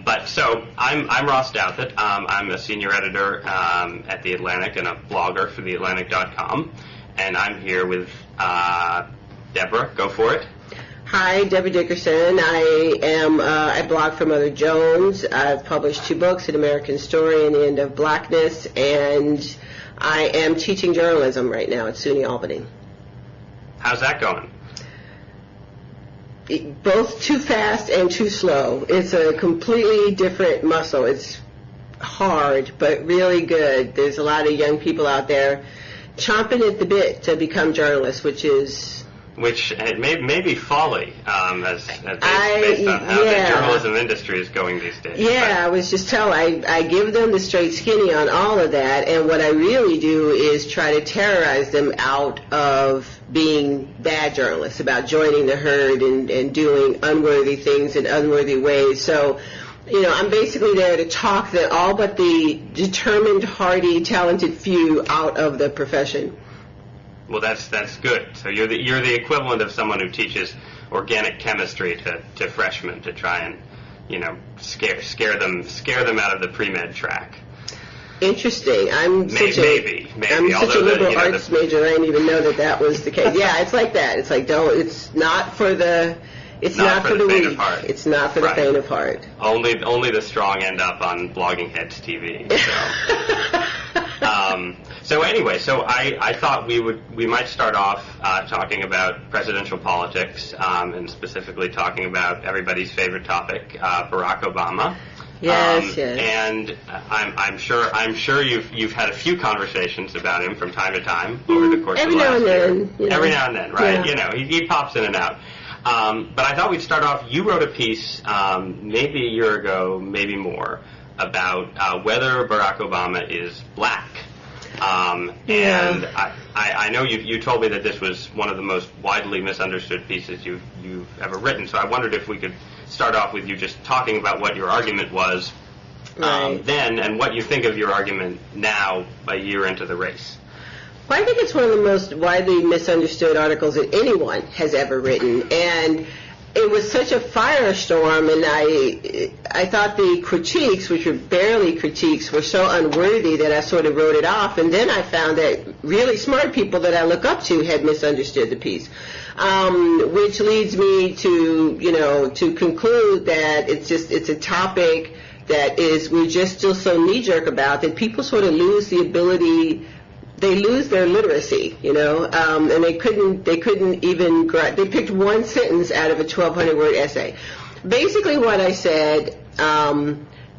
But so I'm Ross Douthit. I'm a senior editor at The Atlantic and a blogger for theatlantic.com. And I'm here with Debra. Go for it. Hi, Debra Dickerson. I blog for Mother Jones. I've published 2 books, An American Story and The End of Blackness, and I am teaching journalism right now at SUNY Albany. How's that going? Both too fast and too slow. It's a completely different muscle. It's hard, but really good. There's a lot of young people out there chomping at the bit to become journalists, which may be folly, based on how the journalism industry is going these days. Yeah, I was just telling, I give them the straight skinny on all of that, and what I really do is try to terrorize them out of being bad journalists, about joining the herd and doing unworthy things in unworthy ways. So, I'm basically there to talk all but the determined, hardy, talented few out of the profession. Well, that's good. So you're the equivalent of someone who teaches organic chemistry to freshmen to try and scare them out of the pre-med track. Interesting. I'm such a liberal arts major. I didn't even know that was the case. Yeah, it's like that. It's like it's not for the weak. It's not for the faint of heart. Only the strong end up on Blogging Heads TV. So anyway, I thought we might start off talking about presidential politics, and specifically talking about everybody's favorite topic, Barack Obama. Yes. And I'm sure you've had a few conversations about him from time to time over the course of the last year. Every now and then, right? Yeah. He pops in and out. But I thought we'd start off. You wrote a piece maybe a year ago, maybe more, about whether Barack Obama is black. And I know you told me that this was one of the most widely misunderstood pieces you've ever written. So I wondered if we could start off with you just talking about what your argument was then, and what you think of your argument now, a year into the race. Well, I think it's one of the most widely misunderstood articles that anyone has ever written, and it was such a firestorm, and I thought the critiques, which were barely critiques, were so unworthy that I sort of wrote it off, and then I found that really smart people that I look up to had misunderstood the piece, which leads me to conclude that it's a topic that we're just still so knee-jerk about that people sort of lose the ability. They lose their literacy, and they couldn't even, they picked one sentence out of a 1,200-word essay. Basically what I said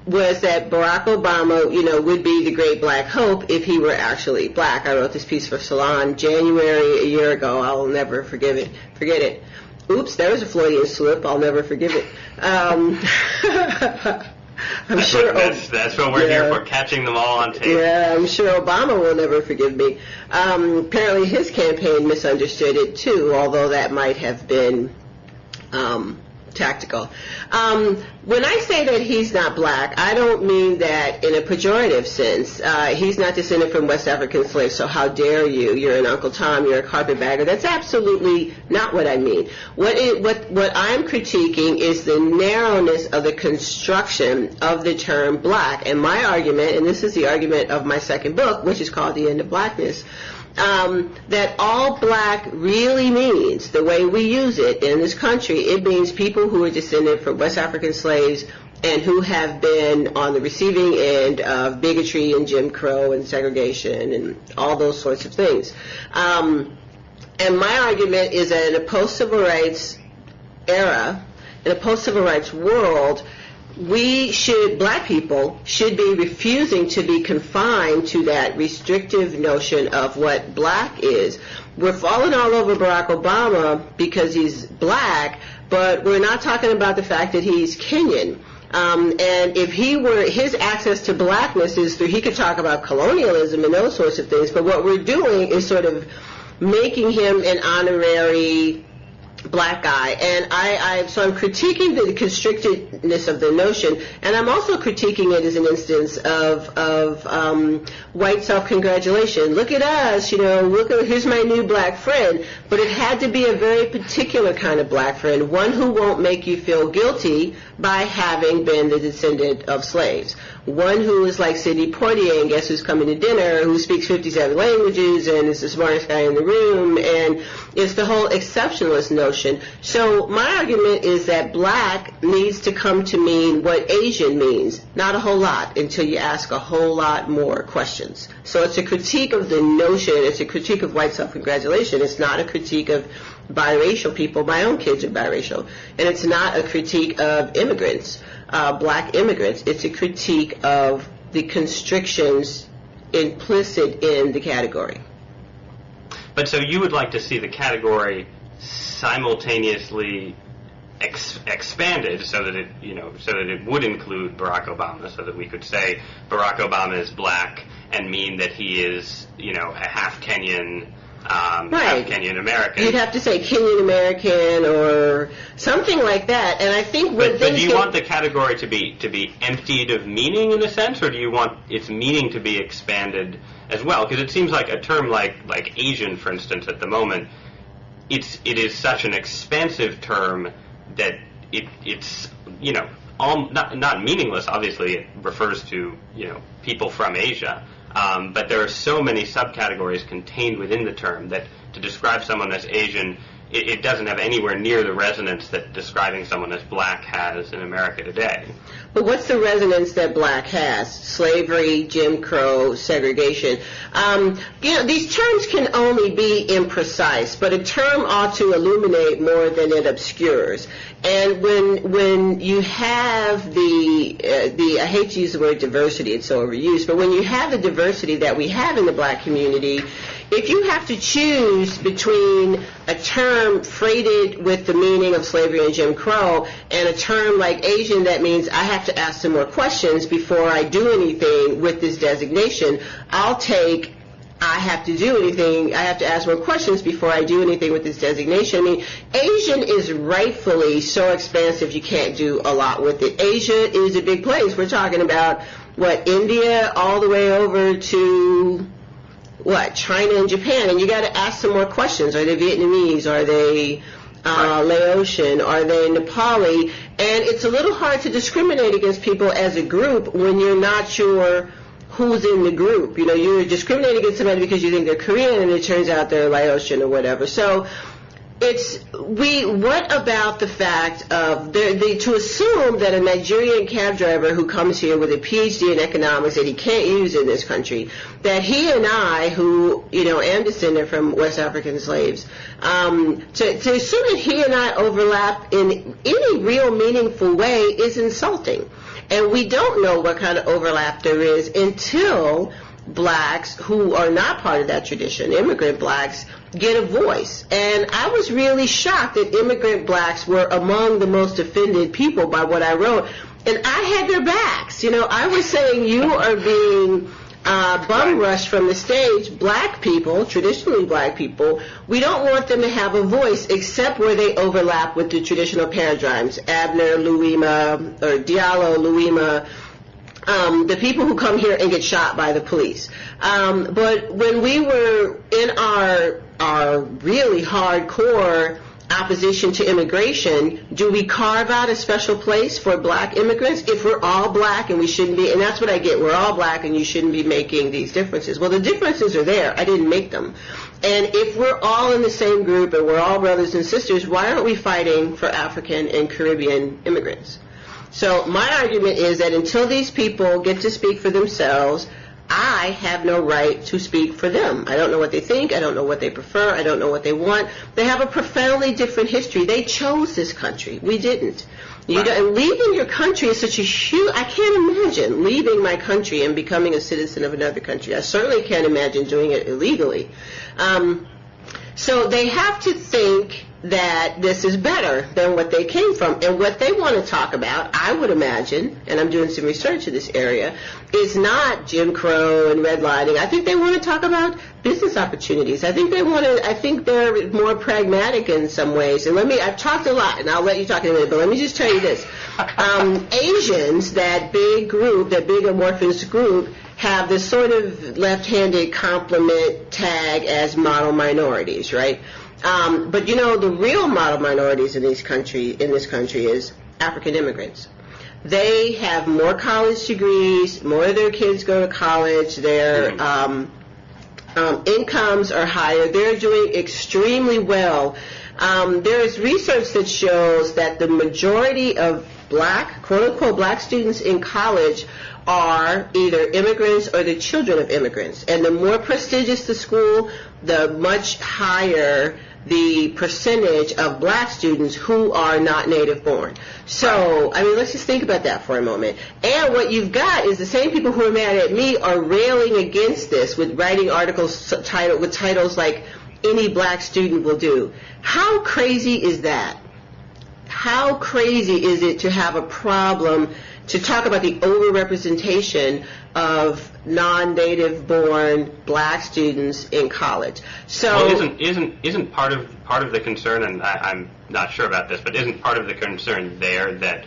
was that Barack Obama, would be the great black hope if he were actually black. I wrote this piece for Salon January a year ago. I'll never forget it. Oops, there was a Freudian slip. I'll never forgive it. That's what we're here for, catching them all on tape. Yeah, I'm sure Obama will never forgive me. Apparently his campaign misunderstood it too, although that might have been tactical. When I say that he's not black, I don't mean that in a pejorative sense. He's not descended from West African slaves, so how dare you? You're an Uncle Tom, you're a carpetbagger. That's absolutely not what I mean. What I'm critiquing is the narrowness of the construction of the term black. And my argument, and this is the argument of my second book, which is called The End of Blackness, that all black really means, the way we use it in this country, it means people who are descended from West African slaves and who have been on the receiving end of bigotry and Jim Crow and segregation and all those sorts of things. And my argument is that in a post-civil rights era, in a post-civil rights world, black people should be refusing to be confined to that restrictive notion of what black is. We're falling all over Barack Obama because he's black, but we're not talking about the fact that he's Kenyan. And if his access to blackness is through, he could talk about colonialism and those sorts of things, but what we're doing is sort of making him an honorary black guy, and so I'm critiquing the constrictedness of the notion, and I'm also critiquing it as an instance of white self-congratulation. Look at us, here's my new black friend. But it had to be a very particular kind of black friend, one who won't make you feel guilty by having been the descendant of slaves. One who is like Sidney Poitier, and guess who's coming to dinner, who speaks 57 languages and is the smartest guy in the room, and it's the whole exceptionalist notion. So my argument is that black needs to come to mean what Asian means, not a whole lot, until you ask a whole lot more questions. So it's a critique of the notion, it's a critique of white self-congratulation, it's not a critique of biracial people. My own kids are biracial. And it's not a critique of immigrants, black immigrants. It's a critique of the constrictions implicit in the category. But so you would like to see the category simultaneously expanded so that it would include Barack Obama, so that we could say Barack Obama is black and mean that he is, a half Kenyan, right. Kenyan American. You'd have to say Kenyan American or something like that. And I think but do you want the category to be emptied of meaning in a sense, or do you want its meaning to be expanded as well? Because it seems like a term like Asian, for instance, at the moment, it is such an expansive term that it's not meaningless. Obviously, it refers to people from Asia. But there are so many subcategories contained within the term that to describe someone as Asian, it doesn't have anywhere near the resonance that describing someone as black has in America today. But what's the resonance that black has? Slavery, Jim Crow, segregation. These terms can only be imprecise, but a term ought to illuminate more than it obscures. And when you have the I hate to use the word diversity, it's so overused, but when you have the diversity that we have in the black community, if you have to choose between a term freighted with the meaning of slavery and Jim Crow and a term like Asian that means I have to ask some more questions before I do anything with this designation, I'll take I have to ask more questions before I do anything with this designation. I mean, Asian is rightfully so expansive you can't do a lot with it. Asia is a big place. We're talking about, India all the way over to, China and Japan. And you got to ask some more questions. Are they Vietnamese? Are they Laotian? Are they Nepali? And it's a little hard to discriminate against people as a group when you're not sure who's in the group. You're discriminating against somebody because you think they're Korean and it turns out they're Laotian or whatever. So what about the fact of to assume that a Nigerian cab driver who comes here with a PhD in economics that he can't use in this country, that he and I, who, am descended from West African slaves, to assume that he and I overlap in any real meaningful way is insulting. And we don't know what kind of overlap there is until blacks who are not part of that tradition, immigrant blacks, get a voice. And I was really shocked that immigrant blacks were among the most offended people by what I wrote. And I had their backs. I was saying you are being bum rushed from the stage. Black people, traditionally black people, we don't want them to have a voice except where they overlap with the traditional paradigms. Abner, Louima, or Diallo, Louima, the people who come here and get shot by the police. But when we were in our really hardcore opposition to immigration, do we carve out a special place for black immigrants if we're all black and we shouldn't be? And that's what I get. We're all black and you shouldn't be making these differences. Well, the differences are there. I didn't make them. And if we're all in the same group and we're all brothers and sisters, why aren't we fighting for African and Caribbean immigrants? So my argument is that until these people get to speak for themselves, I have no right to speak for them. I don't know what they think. I don't know what they prefer. I don't know what they want. They have a profoundly different history. They chose this country. We didn't. And leaving your country is such a huge... I can't imagine leaving my country and becoming a citizen of another country. I certainly can't imagine doing it illegally. So they have to think that this is better than what they came from. And what they want to talk about, I would imagine, and I'm doing some research in this area, is not Jim Crow and redlining. I think they want to talk about business opportunities. I think they're more pragmatic in some ways. And I've talked a lot, and I'll let you talk in a minute, but let me just tell you this. Asians, that big amorphous group, have this sort of left-handed compliment tag as model minorities, right? But the real model minorities in this country is African immigrants. They have more college degrees, more of their kids go to college, their incomes are higher, they're doing extremely well. There is research that shows that the majority of black, quote-unquote, black students in college are either immigrants or the children of immigrants. And the more prestigious the school, the much higher the percentage of black students who are not native born. So, let's just think about that for a moment. And what you've got is the same people who are mad at me are railing against this with writing articles with titles like, "Any Black Student Will Do." How crazy is that? How crazy is it to have a problem to talk about the overrepresentation of non-native born black students in college? So, isn't part of the concern, and I'm not sure about this, but isn't part of the concern there that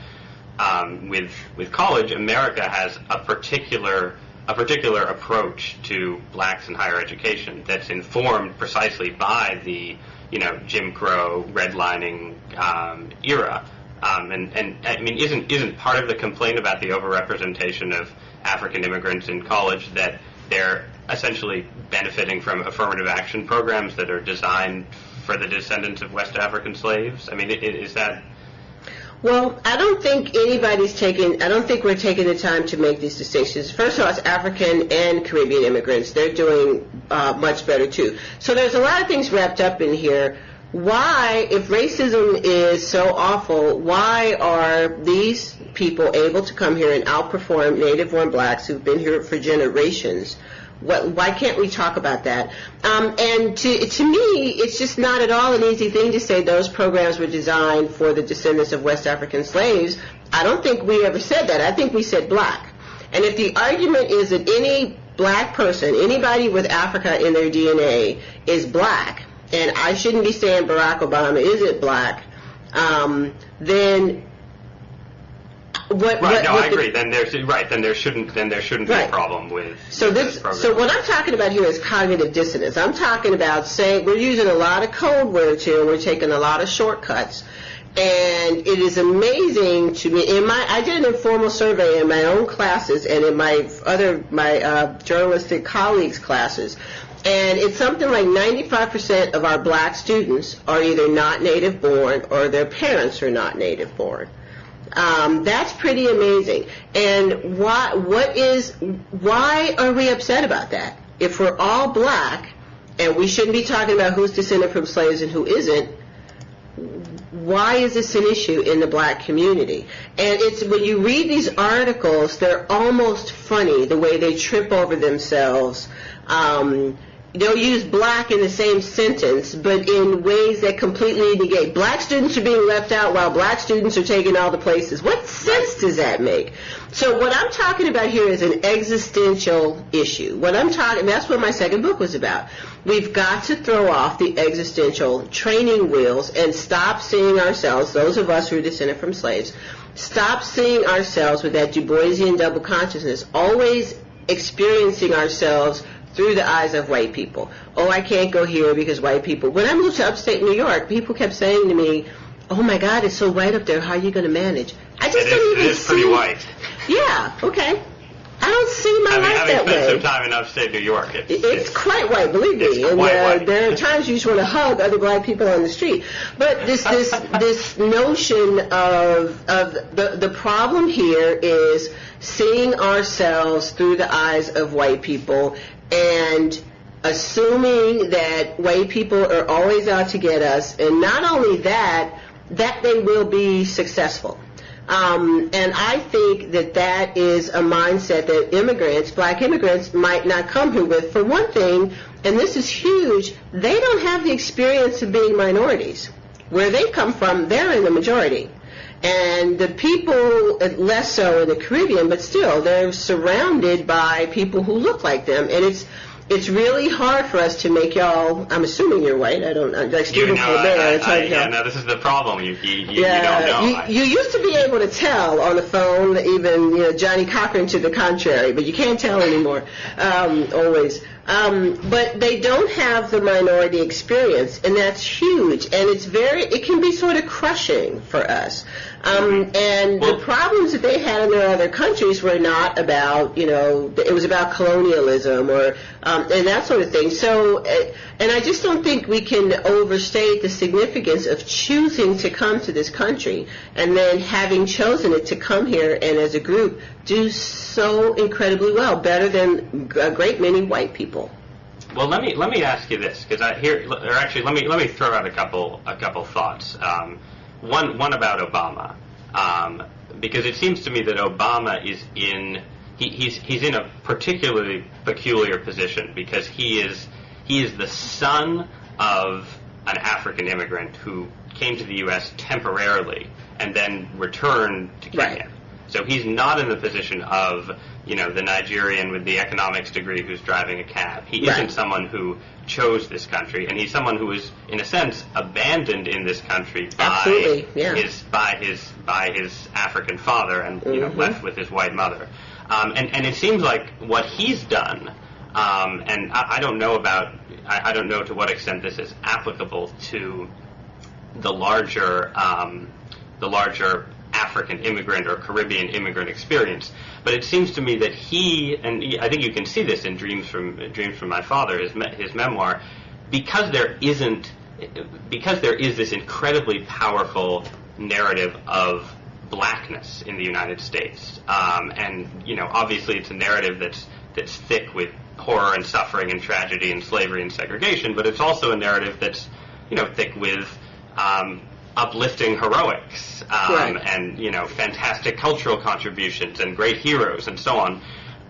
with college, America has a particular approach to blacks in higher education that's informed precisely by the Jim Crow redlining era. Isn't part of the complaint about the overrepresentation of African immigrants in college that they're essentially benefiting from affirmative action programs that are designed for the descendants of West African slaves? Is that... Well, I don't think we're taking the time to make these distinctions. First of all, it's African and Caribbean immigrants. They're doing much better, too. So there's a lot of things wrapped up in here. Why, if racism is so awful, why are these people able to come here and outperform native-born blacks who've been here for generations? Why can't we talk about that? And to me, it's just not at all an easy thing to say those programs were designed for the descendants of West African slaves. I don't think we ever said that. I think we said black. And if the argument is that any black person, anybody with Africa in their DNA is black, and I shouldn't be saying Barack Obama isn't black, then I agree. Then there shouldn't be a problem with this program. So what I'm talking about here is cognitive dissonance. I'm talking about saying we're using a lot of code words here, and we're taking a lot of shortcuts. And it is amazing to me. I did an informal survey in my own classes and in my journalistic colleagues' classes. And it's something like 95% of our black students are either not native born or their parents are not native born. That's pretty amazing. And why are we upset about that? If we're all black and we shouldn't be talking about who's descended from slaves and who isn't, why is this an issue in the black community? And it's when you read these articles, they're almost funny the way they trip over themselves. They'll use black in the same sentence, but in ways that completely negate. Black students are being left out while black students are taking all the places. What sense does that make? So what I'm talking about here is an existential issue. That's what my second book was about. We've got to throw off the existential training wheels and stop seeing ourselves, those of us who are descended from slaves, stop seeing ourselves with that Du Boisian double consciousness, always experiencing ourselves through the eyes of white people. Oh, I can't go here because white people. When I moved to upstate New York, people kept saying to me, "Oh my God, it's so white up there. How are you going to manage?" I just don't even see. It is pretty white. Yeah. Okay. I don't see my life that way. Having spent some time in upstate New York, it's quite white, believe me. It's quite white. There are times you just want to hug other black people on the street. But this notion of the problem here is seeing ourselves through the eyes of white people and assuming that white people are always out to get us, and not only that they will be successful. And I think that is a mindset that black immigrants, might not come here with. For one thing, and this is huge, they don't have the experience of being minorities. Where they come from, they're in the majority. And the people, less so in the Caribbean, but still, they're surrounded by people who look like them. And it's really hard for us to make y'all. I'm assuming you're white. I don't. Like Stephen Colbert. No, this is the problem. You don't know. You used to be able to tell on the phone, even Johnny Cochran to the contrary, but you can't tell anymore. Always. But they don't have the minority experience, and that's huge. And it can be sort of crushing for us. The problems that they had in their other countries were not about, it was about colonialism and that sort of thing. So, and I just don't think we can overstate the significance of choosing to come to this country and then having chosen it to come here and as a group do so incredibly well, better than a great many white people. Well, let me ask you this, because let me throw out a couple thoughts. One about Obama, because it seems to me that Obama is he's in a particularly peculiar position, because he is the son of an African immigrant who came to the U.S. temporarily and then returned to Kenya. Right. So he's not in the position of, the Nigerian with the economics degree who's driving a cab. He isn't someone who chose this country, and he's someone who is, in a sense, abandoned in this country by his African father and left with his white mother. And it seems like what he's done, and I don't know to what extent this is applicable to the larger African immigrant or Caribbean immigrant experience, but it seems to me that I think you can see this in Dreams from My Father, his memoir, because there is this incredibly powerful narrative of blackness in the United States, and obviously it's a narrative that's thick with horror and suffering and tragedy and slavery and segregation, but it's also a narrative that's thick with uplifting heroics, and fantastic cultural contributions and great heroes and so on.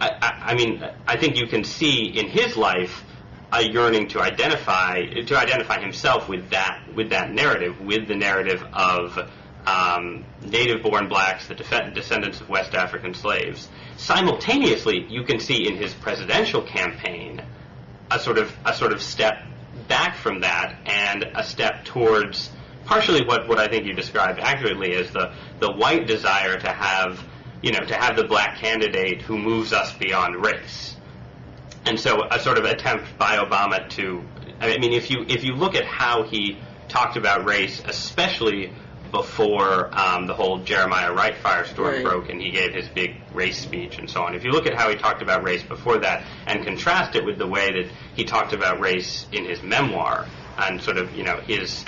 I think you can see in his life a yearning to identify himself with that narrative, with the narrative of native-born blacks, the descendants of West African slaves. Simultaneously, you can see in his presidential campaign a sort of step back from that and a step towards partially what I think you described accurately as the white desire to have the black candidate who moves us beyond race. And so a sort of attempt by Obama if you look at how he talked about race, especially before the whole Jeremiah Wright firestorm broke and he gave his big race speech and so on. If you look at how he talked about race before that and contrast it with the way that he talked about race in his memoir and sort of, his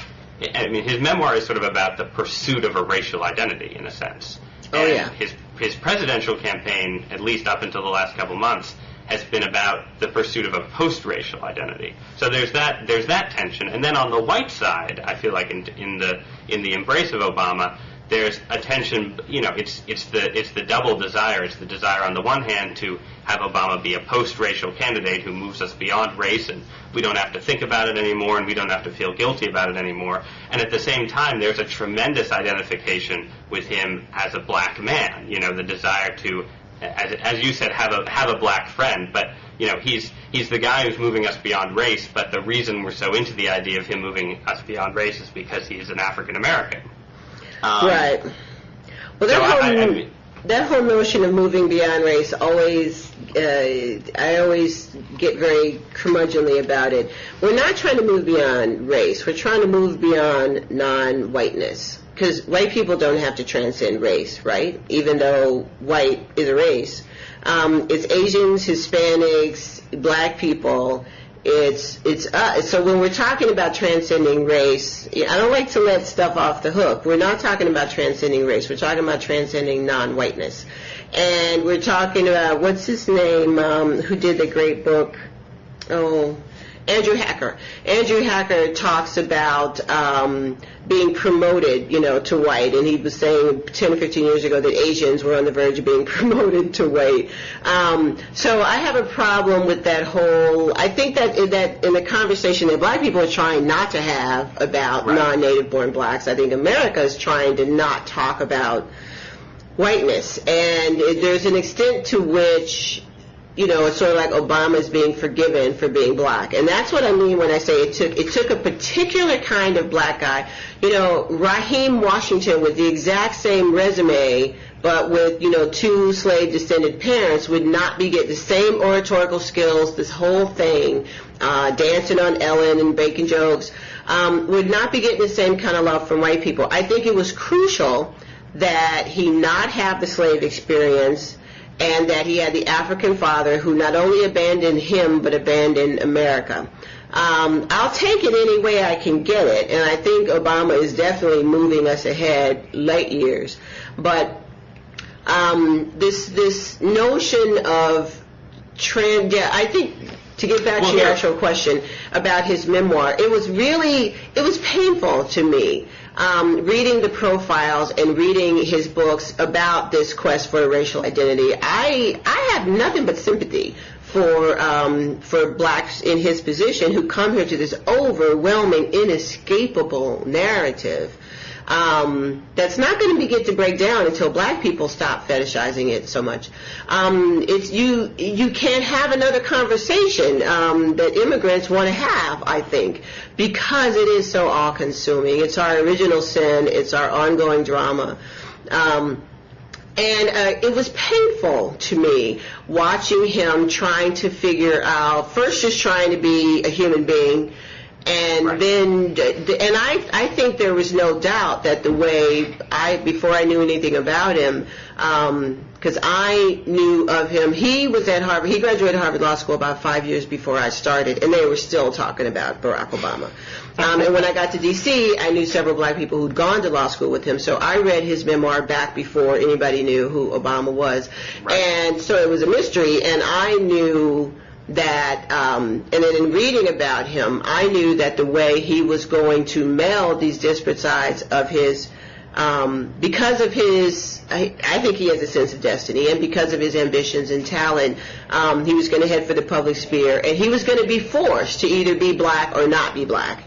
memoir is sort of about the pursuit of a racial identity, in a sense. His presidential campaign, at least up until the last couple months, has been about the pursuit of a post-racial identity. So there's that tension. And then on the white side, I feel like in the embrace of Obama, there's a tension. It's the double desire. It's the desire on the one hand to have Obama be a post-racial candidate who moves us beyond race, and we don't have to think about it anymore, and we don't have to feel guilty about it anymore. And at the same time, there's a tremendous identification with him as a black man. The desire to, as you said, have a black friend. But he's the guy who's moving us beyond race. But the reason we're so into the idea of him moving us beyond race is because he's an African American. Right. Well, that whole notion of moving beyond race I always get very curmudgeonly about it. We're not trying to move beyond race. We're trying to move beyond non-whiteness. Because white people don't have to transcend race, right? Even though white is a race. It's Asians, Hispanics, black people. It's us. So when we're talking about transcending race, I don't like to let stuff off the hook. We're not talking about transcending race. We're talking about transcending non-whiteness. And we're talking about, what's his name, who did the great book? Oh, Andrew Hacker. Andrew Hacker talks about being promoted, to white, and he was saying 10 or 15 years ago that Asians were on the verge of being promoted to white. So I have a problem with that whole. I think that in the conversation that black people are trying not to have about non-native born blacks, I think America is trying to not talk about whiteness, and there's an extent to which it's sort of like Obama's being forgiven for being black. And that's what I mean when I say it took a particular kind of black guy. Raheem Washington with the exact same resume, but with, two slave-descended parents would not be getting the same oratorical skills, this whole thing, dancing on Ellen and making jokes, would not be getting the same kind of love from white people. I think it was crucial that he not have the slave experience, and that he had the African father who not only abandoned him but abandoned America. I'll take it any way I can get it, and I think Obama is definitely moving us ahead light years. But this notion of I think, to get back to your actual question about his memoir, it was painful to me. Reading the profiles and reading his books about this quest for a racial identity, I have nothing but sympathy for blacks in his position who come here to this overwhelming, inescapable narrative that's not going to get to break down until black people stop fetishizing it so much. You can't have another conversation that immigrants want to have, I think, because it is so all-consuming. It's our original sin. It's our ongoing drama. And it was painful to me watching him trying to figure out, first just trying to be a human being, and then, and I think there was no doubt that the way before I knew anything about him, because I knew of him, he was at Harvard, he graduated Harvard Law School about 5 years before I started, and they were still talking about Barack Obama. And when I got to D.C., I knew several black people who'd gone to law school with him, so I read his memoir back before anybody knew who Obama was. And so it was a mystery, and I knew that, and then in reading about him, I knew that the way he was going to meld these disparate sides of his, because of his, I think he has a sense of destiny, and because of his ambitions and talent, he was going to head for the public sphere, and he was going to be forced to either be black or not be black,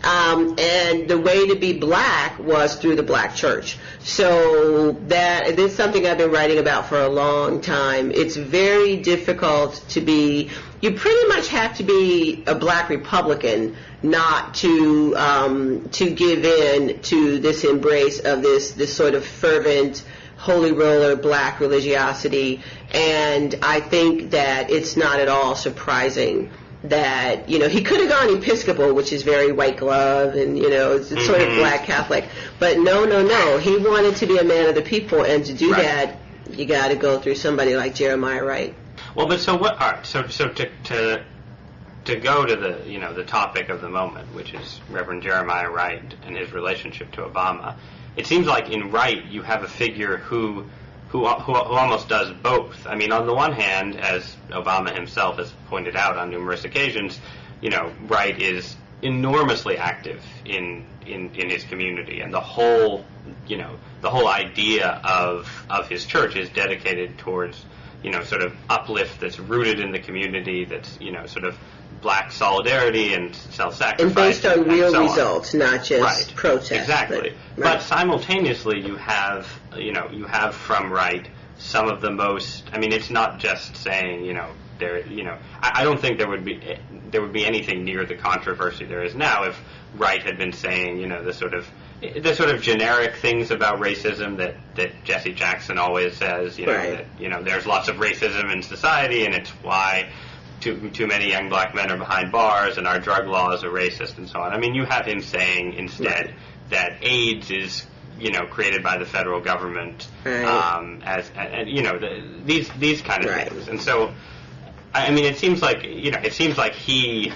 and the way to be black was through the black church. So this is something I've been writing about for a long time. It's very difficult to be, you pretty much have to be a black Republican not to give in to this embrace of this sort of fervent, holy roller black religiosity. And I think that it's not at all surprising that, he could have gone Episcopal, which is very white glove, and, it's sort of black Catholic. But no. He wanted to be a man of the people, and to do that, you got to go through somebody like Jeremiah Wright. Well, but so what? All right, so to go to the topic of the moment, which is Reverend Jeremiah Wright and his relationship to Obama, it seems like in Wright you have a figure who almost does both. I mean, on the one hand, as Obama himself has pointed out on numerous occasions, Wright is enormously active in his community, and the whole idea of his church is dedicated towards sort of uplift that's rooted in the community, that's sort of black solidarity and self-sacrifice, and based on real results, not just protest. Exactly. But simultaneously, you have from Wright some of the most. I mean, it's not just saying I don't think there would be anything near the controversy there is now if Wright had been saying the sort of generic things about racism that Jesse Jackson always says. That there's lots of racism in society, and it's why too many young black men are behind bars, and our drug laws are racist, and so on. I mean, you have him saying instead that AIDS is created by the federal government, these kind of things. And so, I mean, it seems like he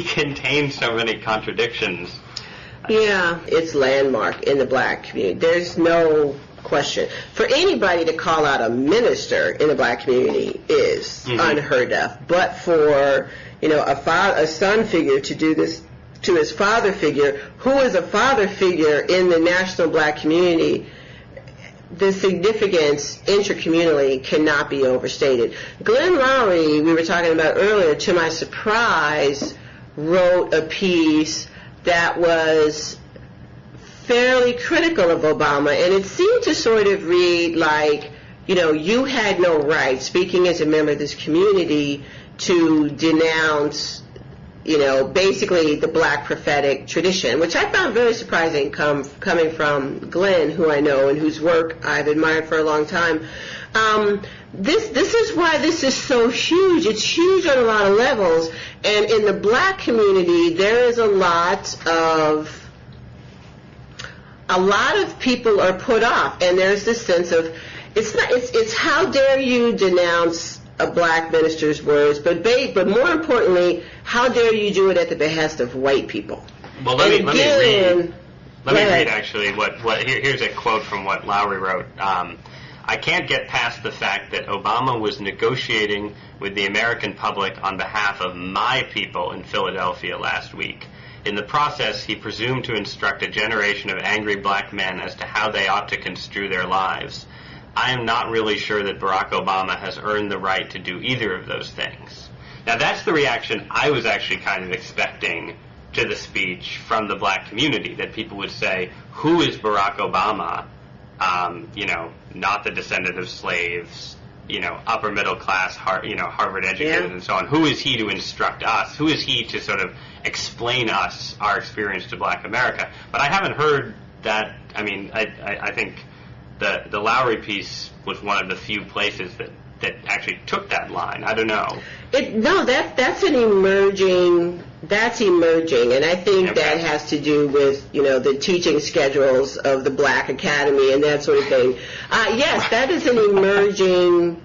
contains so many contradictions. Yeah, it's landmark in the black community. There's no question. For anybody to call out a minister in the black community is unheard of. But for a son figure to do this to his father figure, who is a father figure in the national black community. The significance intercommunally cannot be overstated. Glenn Loury, we were talking about earlier, to my surprise, wrote a piece that was fairly critical of Obama, and it seemed to sort of read like, you had no right, speaking as a member of this community, to denounce, basically the black prophetic tradition, which I found very surprising coming from Glenn, who I know and whose work I've admired for a long time. This is why this is so huge. It's huge on a lot of levels, and in the black community, there is a lot of people are put off, and there's this sense of it's how dare you denounce a black minister's words, but more importantly, how dare you do it at the behest of white people? Well, let me read actually here's a quote from what Loury wrote. I can't get past the fact that Obama was negotiating with the American public on behalf of my people in Philadelphia last week. In the process, he presumed to instruct a generation of angry black men as to how they ought to construe their lives. I am not really sure that Barack Obama has earned the right to do either of those things. Now, that's the reaction I was actually kind of expecting to the speech from the black community, that people would say, who is Barack Obama? Not the descendant of slaves, upper middle class, Harvard educated and so on. Who is he to instruct us? Who is he to sort of explain us, our experience to black America? But I haven't heard that. I mean, I think the Loury piece was one of the few places that actually took that line. I don't know. That's emerging, and I think that has to do with the teaching schedules of the Black Academy and that sort of thing. Yes, that is an emerging.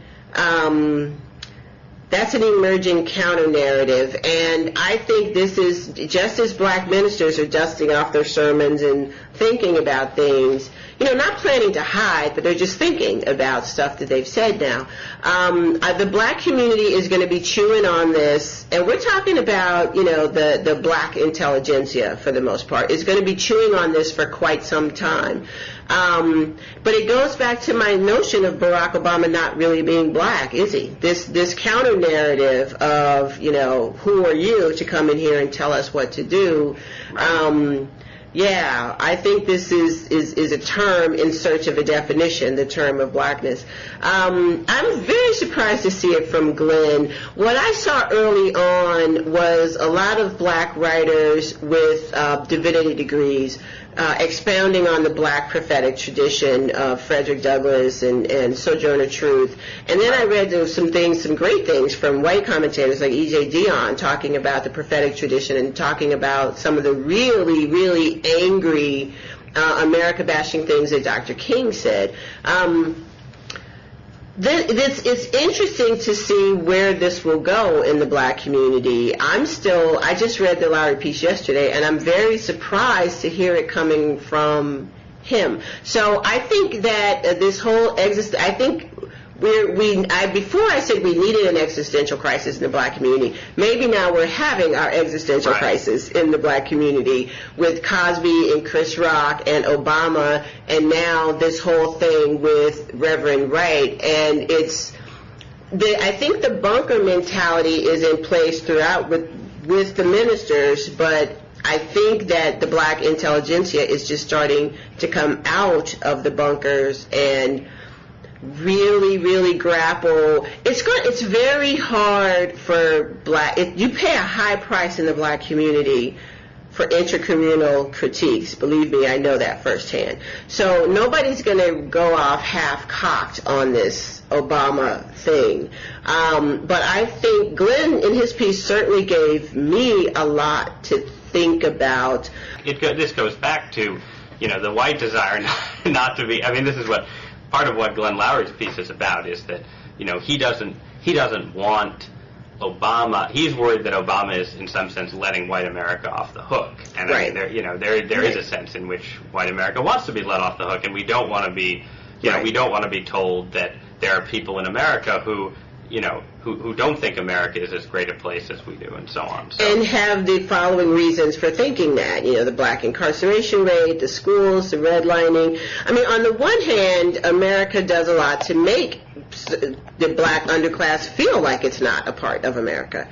That's an emerging counter-narrative, and I think this is just as black ministers are dusting off their sermons and thinking about things, not planning to hide, but they're just thinking about stuff that they've said now. The black community is going to be chewing on this, and we're talking about, the black intelligentsia for the most part, is going to be chewing on this for quite some time. But it goes back to my notion of Barack Obama not really being black, is he? This counter narrative of, who are you to come in here and tell us what to do? I think this is a term in search of a definition, the term of blackness. I'm very surprised to see it from Glenn. What I saw early on was a lot of black writers with divinity degrees expounding on the black prophetic tradition of Frederick Douglass and Sojourner Truth. And then I read some great things from white commentators like E.J. Dionne talking about the prophetic tradition and talking about some of the really, really angry America-bashing things that Dr. King said. It's interesting to see where this will go in the black community. I just read the Loury piece yesterday, and I'm very surprised to hear it coming from him. So I think that this whole before I said we needed an existential crisis in the black community, maybe now we're having our existential crisis in the black community with Cosby and Chris Rock and Obama, and now this whole thing with Reverend Wright. And I think the bunker mentality is in place throughout with the ministers, but I think that the black intelligentsia is just starting to come out of the bunkers and really, really grapple. It's very hard for you pay a high price in the black community for intercommunal critiques. Believe me, I know that firsthand. So nobody's going to go off half-cocked on this Obama thing. But I think Glenn, in his piece, certainly gave me a lot to think about. This goes back to, the white desire not to be. I mean, this is what part of what Glenn Loury's piece is about, is that he doesn't want Obama. He's worried that Obama is in some sense letting white America off the hook, and I mean there is a sense in which white America wants to be let off the hook, and we don't want to be we don't want to be told that there are people in America who who don't think America is as great a place as we do, and so on. So. And have the following reasons for thinking that. The black incarceration rate, the schools, the redlining. I mean, on the one hand, America does a lot to make the black underclass feel like it's not a part of America.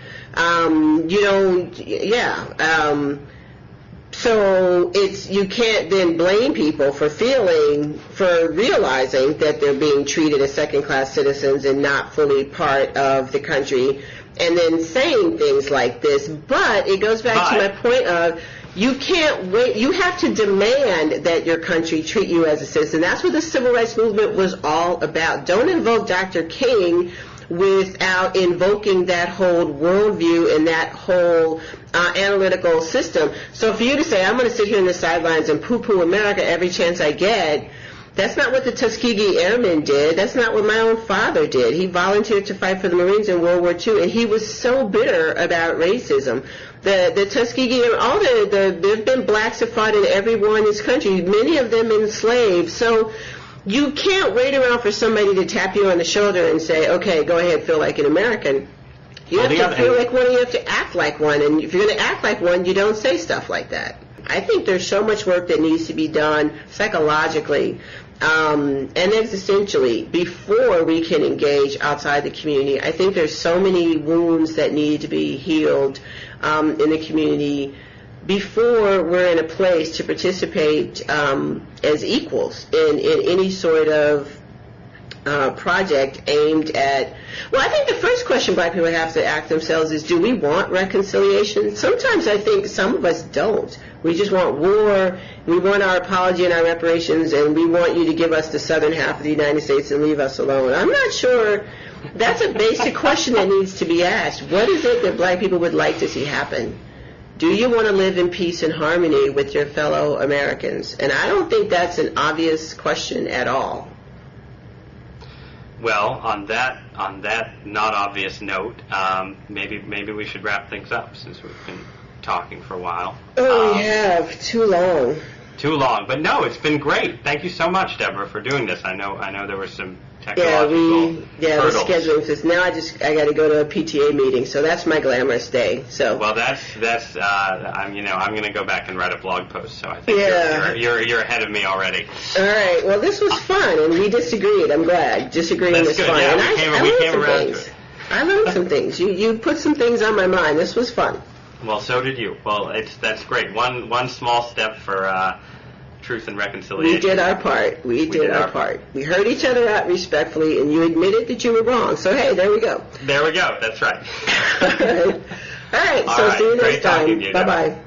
So you can't then blame people for realizing that they're being treated as second-class citizens and not fully part of the country, and then saying things like this. But it goes back to my point of you can't wait. You have to demand that your country treat you as a citizen. That's what the civil rights movement was all about. Don't invoke Dr. King without invoking that whole worldview and that whole analytical system. So for you to say, I'm going to sit here in the sidelines and poo-poo America every chance I get, that's not what the Tuskegee Airmen did. That's not what my own father did. He volunteered to fight for the Marines in World War II, and he was so bitter about racism. The Tuskegee, there've been blacks that fought in every war in this country, many of them enslaved. So you can't wait around for somebody to tap you on the shoulder and say, okay, go ahead, feel like an American. You have to feel like one, and you have to act like one. And if you're going to act like one, you don't say stuff like that. I think there's so much work that needs to be done psychologically and existentially before we can engage outside the community. I think there's so many wounds that need to be healed in the community before we're in a place to participate as equals in any sort of project aimed at, well, I think the first question black people have to ask themselves is, do we want reconciliation? Sometimes I think some of us don't. We just want war, we want our apology and our reparations, and we want you to give us the southern half of the United States and leave us alone. I'm not sure. That's a basic question that needs to be asked. What is it that black people would like to see happen? Do you want to live in peace and harmony with your fellow Americans? And I don't think that's an obvious question at all. Well, on that not obvious note, maybe we should wrap things up since we've been talking for a while. Oh, we have too long. Too long, but no, it's been great. Thank you so much, Deborah, for doing this. I know there were some technological hurdles. The scheduling says now I got to go to a PTA meeting, so that's my glamorous day. So well, that's I'm going to go back and write a blog post. So I think you're ahead of me already. All right. Well, this was fun, and we disagreed. I'm glad disagreeing is good. fun. Yeah, and we came around to it. I learned some things. You put some things on my mind. This was fun. Well, so did you. Well, that's great. One small step for truth and reconciliation. We did our part. We did our part. We heard each other out respectfully, and you admitted that you were wrong. So, hey, there we go. There we go. That's right. All right. So, see you next time. Bye-bye.